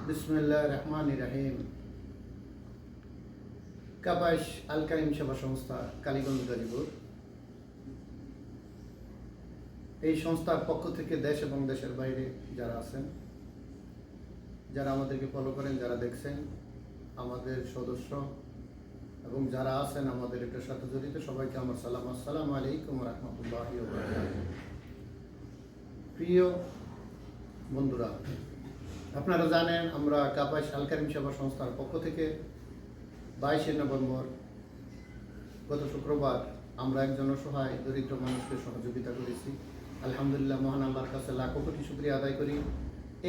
বিসমিল্লাহির রহমানির রহিম। কাপাস আল কারিম সেবা সংস্থা, কালীগঞ্জ, গাজীপুর। এই সংস্থার পক্ষ থেকে দেশ এবং দেশের বাইরে যারা আছেন, যারা আমাদেরকে ফলো করেন, যারা দেখছেন, আমাদের সদস্য এবং যারা আছেন আমাদের এটার সাথে জড়িত, সবাইকে আমার সালাম। আসসালামু আলাইকুম রহমতুল্লাহি ওয়া বারাকাতুহু। প্রিয় বন্ধুরা, আপনারা জানেন আমরা কাপাস আল কারিম সেবা সংস্থার পক্ষ থেকে 22শে নভেম্বর গত শুক্রবার আমরা একজন অসহায় দরিদ্র মানুষকে সহযোগিতা করেছি। আলহামদুলিল্লাহ, মহান আল্লাহর কাছে লাখো কোটি শুকরিয়া আদায় করি।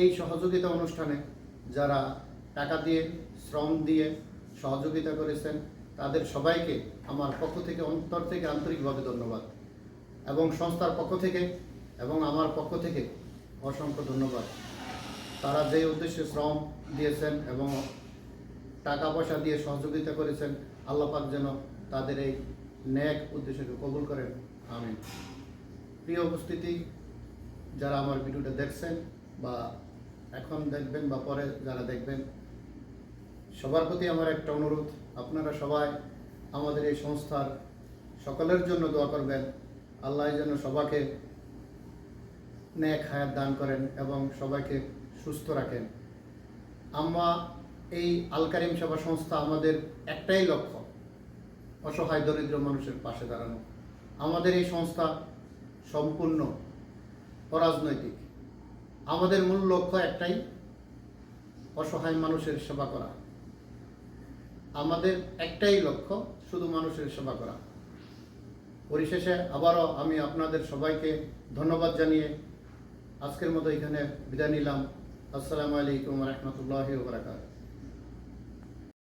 এই সহযোগিতা অনুষ্ঠানে যারা টাকা দিয়ে, শ্রম দিয়ে সহযোগিতা করেছেন, তাদের সবাইকে আমার পক্ষ থেকে, অন্তর থেকে আন্তরিকভাবে ধন্যবাদ, এবং সংস্থার পক্ষ থেকে এবং আমার পক্ষ থেকে অসংখ্য ধন্যবাদ। তারা যে উদ্দেশ্যে শ্রম দিয়েছেন এবং টাকা পয়সা দিয়ে সহযোগিতা করেছেন, আল্লাহ পাক যেন তাদের এই নেক উদ্দেশ্যকে কবুল করেন, আমিন। প্রিয় উপস্থিতি, যারা আমার ভিডিওটা দেখছেন বা এখন দেখবেন বা পরে যারা দেখবেন, সবার প্রতি আমার একটা অনুরোধ, আপনারা সবাই আমাদের এই সংস্থার সকলের জন্য দোয়া করবেন। আল্লাহ যেন সবাইকে নেক হায়াত দান করেন এবং সবাইকে সুস্থ রাখেন। আমরা এই আল কারিম সেবা সংস্থা, আমাদের একটাই লক্ষ্য, অসহায় দরিদ্র মানুষের পাশে দাঁড়ানো। আমাদের এই সংস্থা সম্পূর্ণ অরাজনৈতিক। আমাদের মূল লক্ষ্য একটাই, অসহায় মানুষের সেবা করা। আমাদের একটাই লক্ষ্য, শুধু মানুষের সেবা করা। পরিশেষে আবারও আমি আপনাদের সবাইকে ধন্যবাদ জানিয়ে আজকের মতো এখানে বিদায় নিলাম। আসসালামু আলাইকুম রহমতুল্লাহি ওয়া বারাকাতুহু।